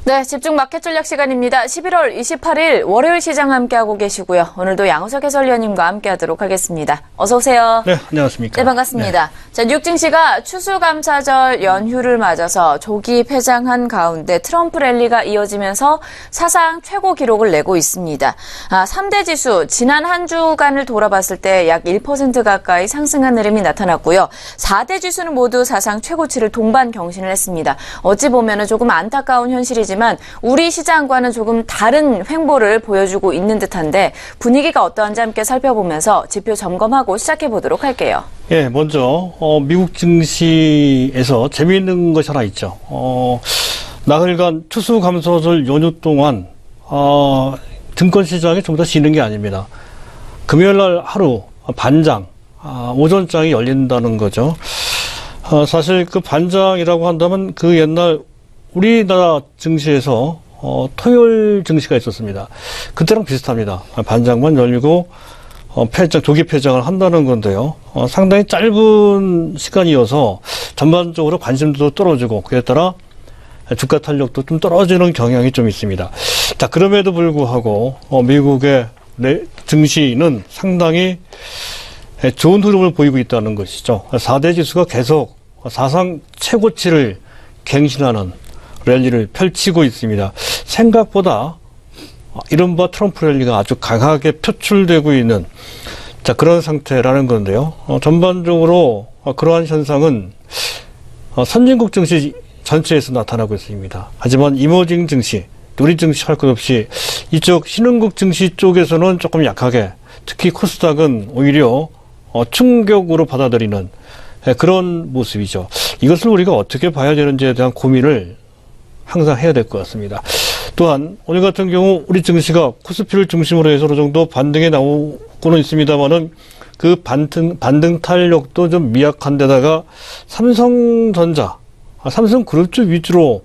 네, 집중 마켓 전략 시간입니다. 11월 28일 월요일 시장 함께하고 계시고요. 오늘도 양호석 해설위원님과 함께하도록 하겠습니다. 어서 오세요. 네, 안녕하십니까. 네, 반갑습니다. 네. 자, 뉴욕 증시가 추수감사절 연휴를 맞아서 조기 폐장한 가운데 트럼프 랠리가 이어지면서 사상 최고 기록을 내고 있습니다. 3대 지수 지난 한 주간을 돌아봤을 때 약 1% 가까이 상승한 흐름이 나타났고요. 4대 지수는 모두 사상 최고치를 동반 경신을 했습니다. 어찌 보면 조금 안타까운 현실이지만 우리 시장과는 조금 다른 횡보를 보여주고 있는 듯한데 분위기가 어떠한지 함께 살펴보면서 지표 점검하고 시작해 보도록 할게요. 예, 먼저 미국 증시에서 재미있는 것이 하나 있죠. 나흘간 추수감사절 연휴 동안 증권 시장이 좀 더 쉬는 게 아닙니다. 금요일 날 하루 반장, 오전장이 열린다는 거죠. 사실 그 반장이라고 한다면 그 옛날 우리나라 증시에서 토요일 증시가 있었습니다. 그때랑 비슷합니다. 반장만 열리고 폐장, 조기 폐장을 한다는 건데요. 상당히 짧은 시간이어서 전반적으로 관심도도 떨어지고 그에 따라 주가 탄력도 좀 떨어지는 경향이 좀 있습니다. 자, 그럼에도 불구하고 미국의 증시는 상당히 좋은 흐름을 보이고 있다는 것이죠. 4대 지수가 계속 사상 최고치를 갱신하는 랠리를 펼치고 있습니다. 생각보다 이른바 트럼프 랠리가 아주 강하게 표출되고 있는 그런 상태라는 건데요. 전반적으로 그러한 현상은 선진국 증시 전체에서 나타나고 있습니다. 하지만 이머징 증시, 우리 증시 할 것 없이 이쪽 신흥국 증시 쪽에서는 조금 약하게, 특히 코스닥은 오히려 충격으로 받아들이는 그런 모습이죠. 이것을 우리가 어떻게 봐야 되는지에 대한 고민을 항상 해야 될 것 같습니다. 또한 오늘 같은 경우 우리 증시가 코스피를 중심으로 해서 어느 정도 반등에 나오고는 있습니다만은 그 반등 탄력도 좀 미약한 데다가 삼성전자, 삼성그룹 쪽 위주로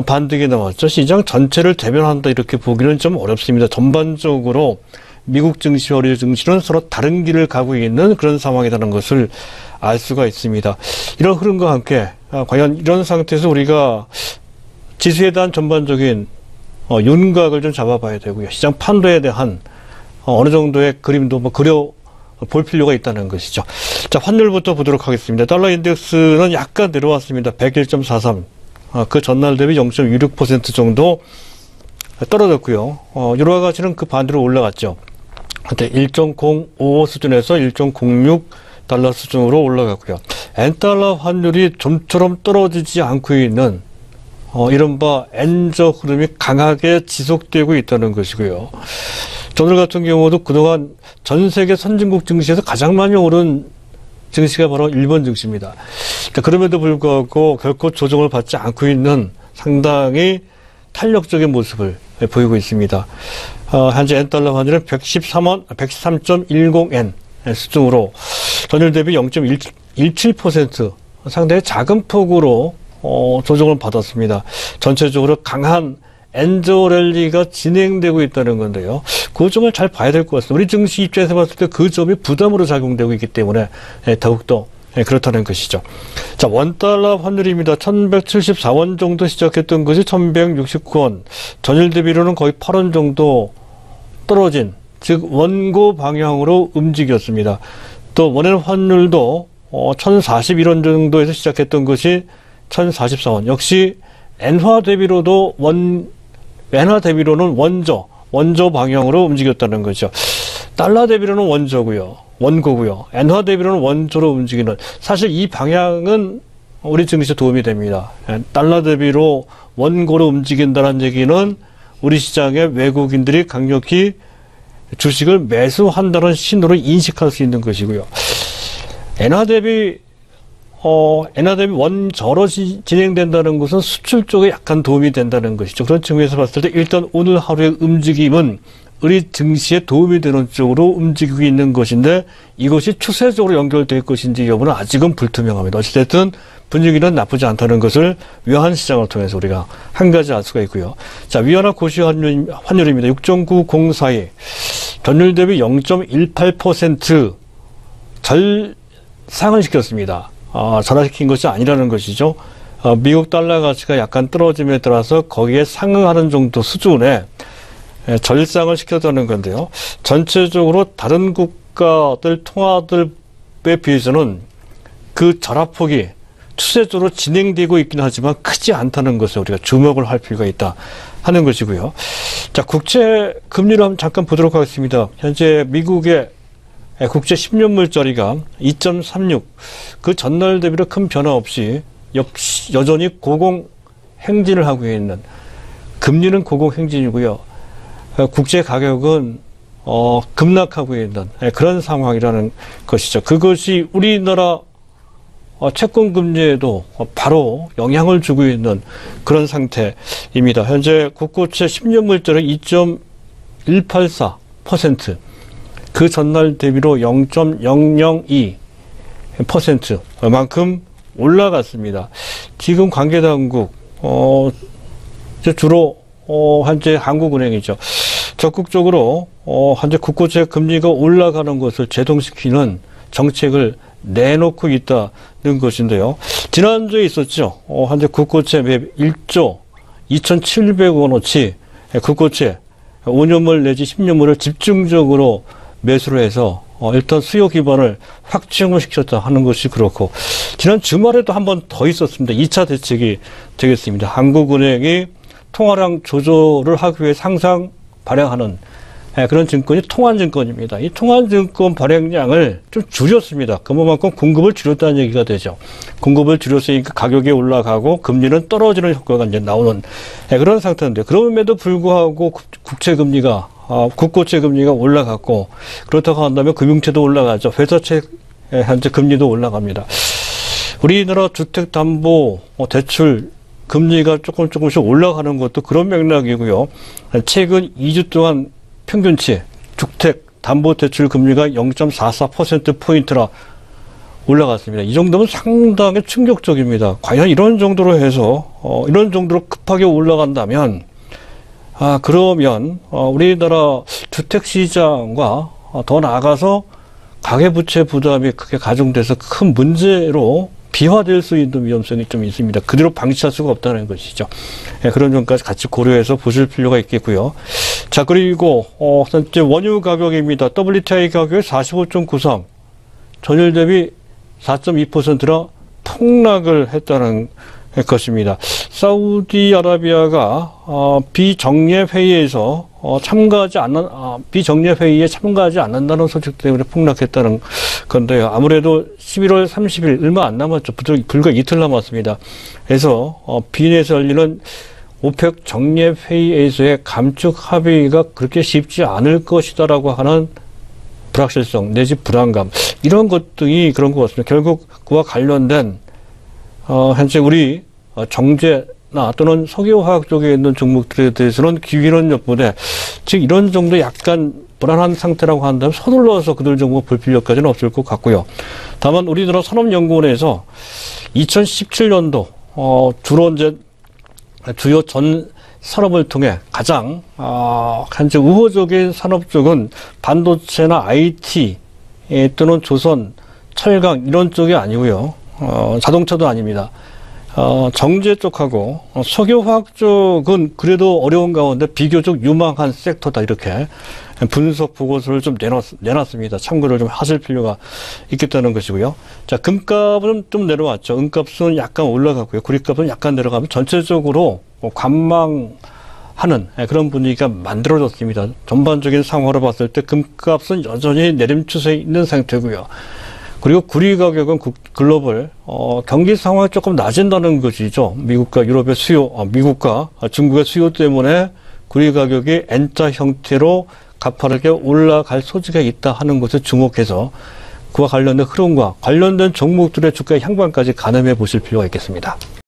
반등이 나왔죠. 시장 전체를 대변한다 이렇게 보기는 좀 어렵습니다. 전반적으로 미국 증시와 우리 증시는 서로 다른 길을 가고 있는 그런 상황이라는 것을 알 수가 있습니다. 이런 흐름과 함께 과연 이런 상태에서 우리가 지수에 대한 전반적인 윤곽을 좀 잡아봐야 되고요. 시장 판도에 대한 어느 정도의 그림도 그려볼 필요가 있다는 것이죠. 자, 환율부터 보도록 하겠습니다. 달러 인덱스는 약간 내려왔습니다. 101.43. 그 전날 대비 0.26% 정도 떨어졌고요. 유로화 가치는 그 반대로 올라갔죠. 한때 1.05 수준에서 1.06 달러 수준으로 올라갔고요. 엔달러 환율이 좀처럼 떨어지지 않고 있는 이른바 엔저 흐름이 강하게 지속되고 있다는 것이고요. 오늘 같은 경우도 그동안 전 세계 선진국 증시에서 가장 많이 오른 증시가 바로 일본 증시입니다. 그럼에도 불구하고 결코 조정을 받지 않고 있는 상당히 탄력적인 모습을 보이고 있습니다. 현재 엔달러 환율은 113.10엔 수준으로 전일 대비 0.17% 상당히 작은 폭으로 조정을 받았습니다. 전체적으로 강한 엔저 랠리가 진행되고 있다는 건데요. 그 점을 잘 봐야 될 것 같습니다. 우리 증시 입장에서 봤을 때 그 점이 부담으로 작용되고 있기 때문에 더욱더 그렇다는 것이죠. 자, 원달러 환율입니다. 1174원 정도 시작했던 것이 1169원. 전일 대비로는 거의 8원 정도 떨어진, 즉 원고 방향으로 움직였습니다. 또 원엔 환율도 1041원 정도에서 시작했던 것이 1044원. 역시 엔화 대비로도 엔화 대비로는 원조 방향으로 움직였다는 거죠. 달러 대비로는 원고고요. 엔화 대비로는 원조로 움직이는, 사실 이 방향은 우리 증시에 도움이 됩니다. 달러 대비로 원고로 움직인다는 얘기는 우리 시장에 외국인들이 강력히 주식을 매수한다는 신호를 인식할 수 있는 것이고요. 엔화 대비 원저로 진행된다는 것은 수출 쪽에 약간 도움이 된다는 것이죠. 그런 측면에서 봤을 때 일단 오늘 하루의 움직임은 우리 증시에 도움이 되는 쪽으로 움직이고 있는 것인데 이것이 추세적으로 연결될 것인지 여부는 아직은 불투명합니다. 어찌됐든 분위기는 나쁘지 않다는 것을 위안 시장을 통해서 우리가 한 가지 알 수가 있고요. 자, 위안화 고시 환율입니다. 6.9042. 전일 대비 0.18% 절상을 시켰습니다. 전환시킨 것이 아니라는 것이죠. 미국 달러 가치가 약간 떨어짐에 따라서 거기에 상응하는 정도 수준의 절상을 시켰다는 건데요. 전체적으로 다른 국가들 통화들에 비해서는 그 절하폭이 추세적으로 진행되고 있긴 하지만 크지 않다는 것을 우리가 주목을 할 필요가 있다 하는 것이고요. 자, 국채 금리를 한번 잠깐 보도록 하겠습니다. 현재 미국의 국채 10년 물짜리가 2.36, 그 전날 대비로 큰 변화 없이 역시 여전히 고공 행진을 하고 있는, 금리는 고공 행진이고요. 국제 가격은 급락하고 있는 그런 상황이라는 것이죠. 그것이 우리나라 채권 금리에도 바로 영향을 주고 있는 그런 상태입니다. 현재 국고채 10년 물자리 2.184%, 그 전날 대비로 0.002%만큼 올라갔습니다. 지금 관계당국 주로 현재 한국은행이죠. 적극적으로 현재 국고채 금리가 올라가는 것을 제동시키는 정책을 내놓고 있다는 것인데요. 지난주에 있었죠. 현재 국고채 매입 1조 2,700원어치 국고채 5년물 내지 10년물을 집중적으로 매수를 해서 일단 수요 기반을 확충을 시켰다 하는 것이 그렇고, 지난 주말에도 한 번 더 있었습니다. 2차 대책이 되겠습니다. 한국은행이 통화량 조절을 하기 위해 항상 발행하는 그런 증권이 통한증권입니다. 이 통한증권 발행량을 좀 줄였습니다. 그만큼 공급을 줄였다는 얘기가 되죠. 공급을 줄였으니까 가격이 올라가고 금리는 떨어지는 효과가 이제 나오는 그런 상태인데, 그럼에도 불구하고 국채금리가 국고채 금리가 올라갔고, 그렇다고 한다면 금융채도 올라가죠. 회사채 현재 금리도 올라갑니다. 우리나라 주택담보대출 금리가 조금씩 올라가는 것도 그런 맥락이고요. 최근 2주 동안 평균치 주택담보대출 금리가 0.44%포인트나 올라갔습니다. 이 정도면 상당히 충격적입니다. 과연 이런 정도로 해서 이런 정도로 급하게 올라간다면 그러면 우리나라 주택시장과 더 나아가서 가계부채 부담이 크게 가중돼서 큰 문제로 비화될 수 있는 위험성이 좀 있습니다. 그대로 방치할 수가 없다는 것이죠. 그런 점까지 같이 고려해서 보실 필요가 있겠고요. 자, 그리고 현재 원유 가격입니다. WTI 가격이 45.93, 전일 대비 4.2%나 폭락을 했다는 것입니다. 사우디아라비아가 비정례 회의에서 비정례 회의에 참가하지 않는다는 소식 때문에 폭락했다는 건데요. 아무래도 11월 30일 얼마 안 남았죠. 불과 이틀 남았습니다. 그래서 빈에서 열리는 오펙 정례 회의에서의 감축 합의가 그렇게 쉽지 않을 것이다라고 하는 불확실성 내지 불안감, 이런 것 등이 그런 것 같습니다. 결국 그와 관련된 현재 우리 정제나 또는 석유화학 쪽에 있는 종목들에 대해서는 기회는 엿보되, 즉 이런 정도 약간 불안한 상태라고 한다면 서둘러서 그들 종목 볼 필요까지는 없을 것 같고요. 다만 우리나라 산업연구원에서 2017년도 주로 이제 주요 전 산업을 통해 가장 현재 우호적인 산업 쪽은 반도체나 IT 또는 조선, 철강 이런 쪽이 아니고요. 자동차도 아닙니다. 정제 쪽하고 석유화학 쪽은 그래도 어려운 가운데 비교적 유망한 섹터다, 이렇게 분석 보고서를 좀 내놨습니다. 참고를 좀 하실 필요가 있겠다는 것이고요. 자, 금값은 좀 내려왔죠. 은값은 약간 올라가고요. 구리값은 약간 내려가면 전체적으로 관망하는 그런 분위기가 만들어졌습니다. 전반적인 상황으로 봤을 때 금값은 여전히 내림 추세에 있는 상태고요. 그리고 구리 가격은 글로벌 경기 상황이 조금 낮아진다는 것이죠. 미국과 유럽의 수요, 미국과 중국의 수요 때문에 구리 가격이 N자 형태로 가파르게 올라갈 소지가 있다 하는 것을 주목해서 그와 관련된 흐름과 관련된 종목들의 주가의 향방까지 가늠해 보실 필요가 있겠습니다.